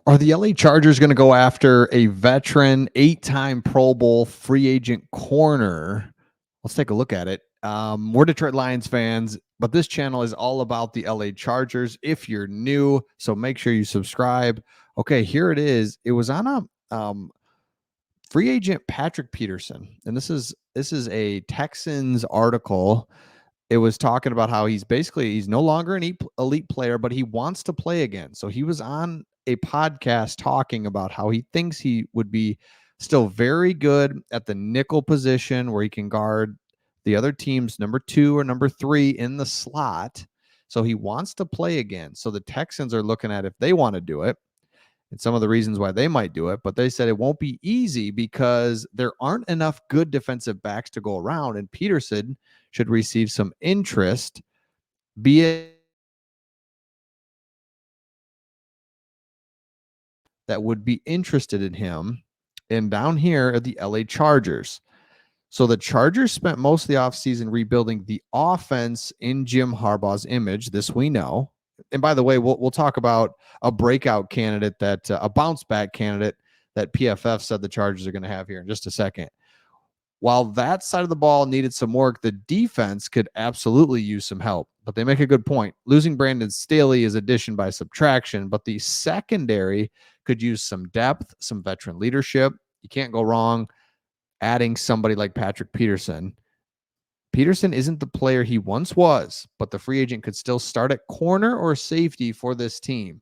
Are the LA Chargers going to go after a veteran, 8-time Pro Bowl free agent corner? Let's take a look at it. We're Detroit Lions fans, but this channel is all about the LA Chargers if you're new. So make sure you subscribe. Okay, here it is. It was on a free agent Patrick Peterson, and this is a Texans article. It was talking about how he's no longer an elite player, but he wants to play again. So he was on a podcast talking about how he thinks he would be still very good at the nickel position where he can guard the other team's number 2 or number 3 in the slot. So he wants to play again. So the Texans are looking at if they want to do it and some of the reasons why they might do it, but they said it won't be easy because there aren't enough good defensive backs to go around, and Peterson should receive some interest, be it that would be interested in him. And down here are the LA Chargers. So the Chargers spent most of the offseason rebuilding the offense in Jim Harbaugh's image. This we know. And by the way, we'll talk about a breakout candidate that a bounce back candidate that PFF said the Chargers are going to have here in just a second. While that side of the ball needed some work, the defense could absolutely use some help. But they make a good point. Losing Brandon Staley is addition by subtraction, but the secondary could use some depth, some veteran leadership. You can't go wrong adding somebody like Patrick Peterson. Peterson isn't the player he once was, but the free agent could still start at corner or safety for this team.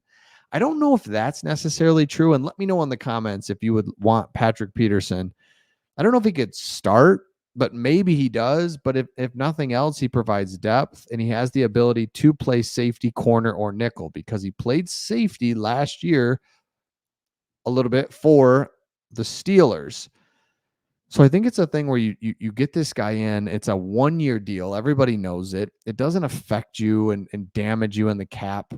I don't know if that's necessarily true, and let me know in the comments if you would want Patrick Peterson. I don't know if he could start, but maybe he does. But if nothing else, he provides depth and he has the ability to play safety, corner, or nickel because he played safety last year a little bit for the Steelers. So I think it's a thing where you get this guy in. It's a 1-year deal. Everybody knows it. It doesn't affect you and damage you in the cap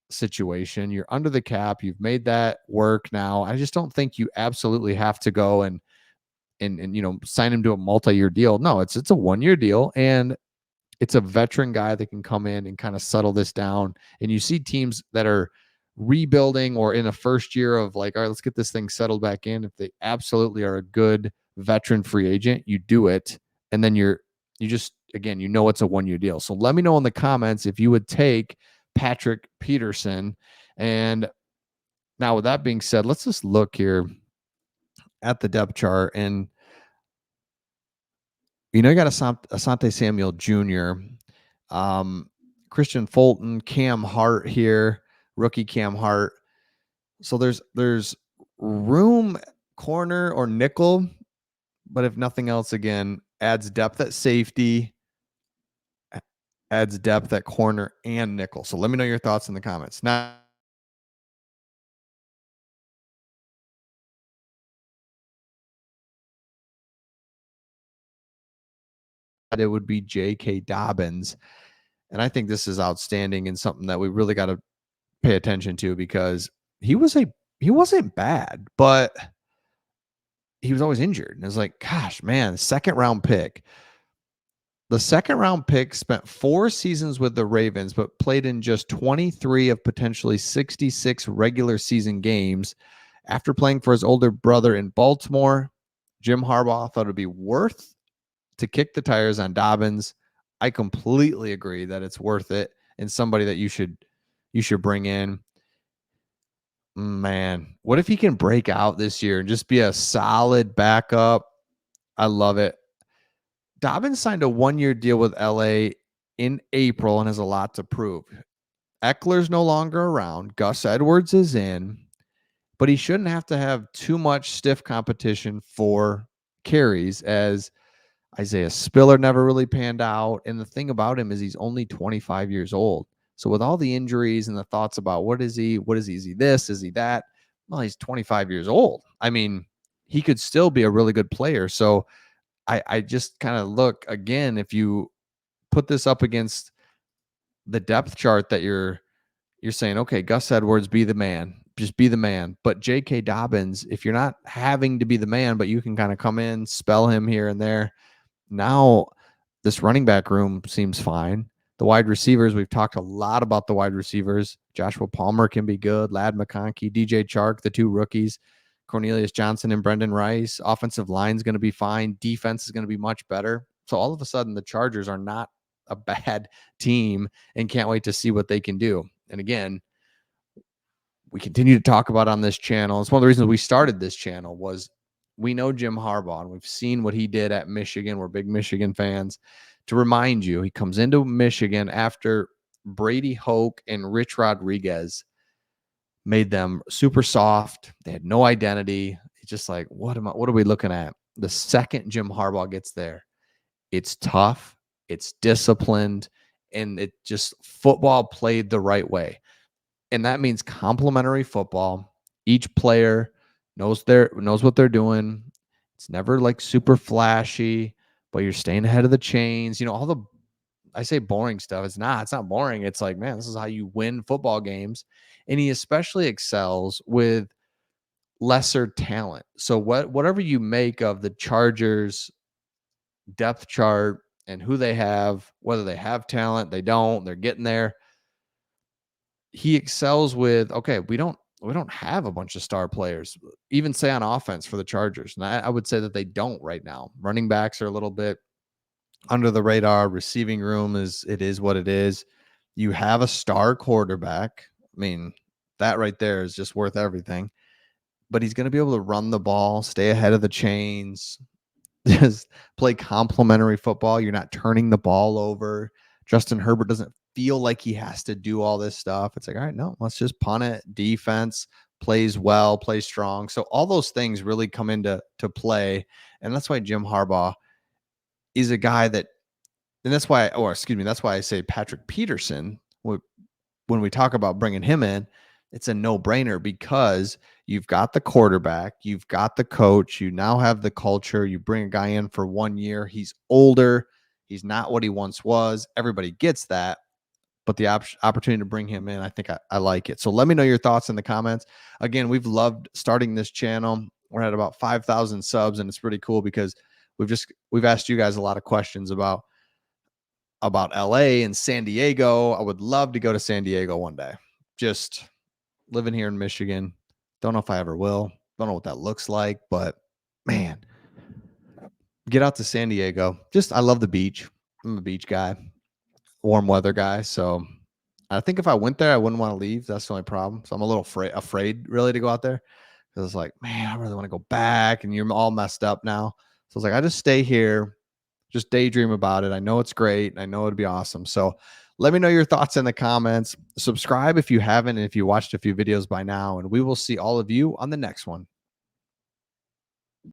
situation. You're under the cap. You've made that work now. I just don't think you absolutely have to go and sign him to a multi-year deal. No, it's a 1-year deal, and it's a veteran guy that can come in and kind of settle this down. And you see teams that are rebuilding or in a first year of like, all right, let's get this thing settled back in. If they absolutely are a good veteran free agent, you do it, and then you just again, it's a 1-year deal. So let me know in the comments if you would take Patrick Peterson. And now with that being said, let's just look here at the depth chart. And you got Asante Samuel Jr., Christian Fulton, Cam Hart here, rookie Cam Hart. So there's room corner or nickel, but if nothing else, again, adds depth at safety, adds depth at corner and nickel. So let me know your thoughts in the comments. Now, it would be J.K. Dobbins. And I think this is outstanding and something that we really got to pay attention to because he wasn't bad, but he was always injured. And it's like, gosh, man, second round pick. The second round pick spent 4 seasons with the Ravens, but played in just 23 of potentially 66 regular season games. After playing for his older brother in Baltimore, Jim Harbaugh thought it'd be worth to kick the tires on Dobbins. I completely agree that it's worth it and somebody that you should bring in. Man, what if he can break out this year and just be a solid backup? I love it. Dobbins signed a 1-year deal with LA in April and has a lot to prove. Eckler's no longer around. Gus Edwards is in, but he shouldn't have to have too much stiff competition for carries as Isaiah Spiller never really panned out. And the thing about him is he's only 25 years old. So with all the injuries and the thoughts about what is he? Is he this? Is he that? Well, he's 25 years old. I mean, he could still be a really good player. So I just kind of look again, if you put this up against the depth chart that you're saying, okay, Gus Edwards, be the man, just be the man. But J.K. Dobbins, if you're not having to be the man, but you can kind of come in, spell him here and there. Now this running back room seems fine. The wide receivers, we've talked a lot about the wide receivers. Joshua Palmer can be good. Ladd McConkey, DJ Chark, the two rookies, Cornelius Johnson and Brendan Rice. Offensive line is going to be fine. Defense is going to be much better. So all of a sudden, the Chargers are not a bad team and can't wait to see what they can do. And again, we continue to talk about on this channel. It's one of the reasons we started this channel was we know Jim Harbaugh and we've seen what he did at Michigan. We're big Michigan fans. To remind you, he comes into Michigan after Brady Hoke and Rich Rodriguez made them super soft. They had no identity. It's just like, what are we looking at? The second Jim Harbaugh gets there, it's tough, it's disciplined, and it just football played the right way. And that means complementary football. Each player knows what they're doing. It's never like super flashy, but you're staying ahead of the chains. All the I say boring stuff. It's not boring. It's like, man, this is how you win football games. And he especially excels with lesser talent. So whatever you make of the Chargers depth chart and who they have, whether they have talent, they don't, they're getting there. He excels with, okay, we don't have a bunch of star players, even say on offense for the Chargers. And I would say that they don't right now. Running backs are a little bit under the radar. Receiving room is what it is. You have a star quarterback. I mean, that right there is just worth everything. But he's going to be able to run the ball, stay ahead of the chains, just play complementary football. You're not turning the ball over. Justin Herbert doesn't feel like he has to do all this stuff. It's like, all right, no, let's just punt it. Defense plays well, plays strong. So all those things really come into play. And that's why Jim Harbaugh is a guy that, and that's why I say Patrick Peterson, when we talk about bringing him in, it's a no-brainer because you've got the quarterback, you've got the coach, you now have the culture. You bring a guy in for 1 year. He's older. He's not what he once was. Everybody gets that. But the opportunity to bring him in, I think I like it. So let me know your thoughts in the comments. Again, we've loved starting this channel. We're at about 5,000 subs, and it's pretty cool because we've asked you guys a lot of questions about LA and San Diego. I would love to go to San Diego one day. Just living here in Michigan. Don't know if I ever will. Don't know what that looks like, but man, get out to San Diego. I love the beach. I'm a beach guy, warm weather guy. So I think if I went there, I wouldn't want to leave. That's the only problem. So I'm a little afraid really to go out there because it's like, man, I really want to go back and you're all messed up now. So it's like, I just stay here, just daydream about it. I know it's great. I know it'd be awesome. So let me know your thoughts in the comments. Subscribe if you haven't, and if you watched a few videos by now, and we will see all of you on the next one.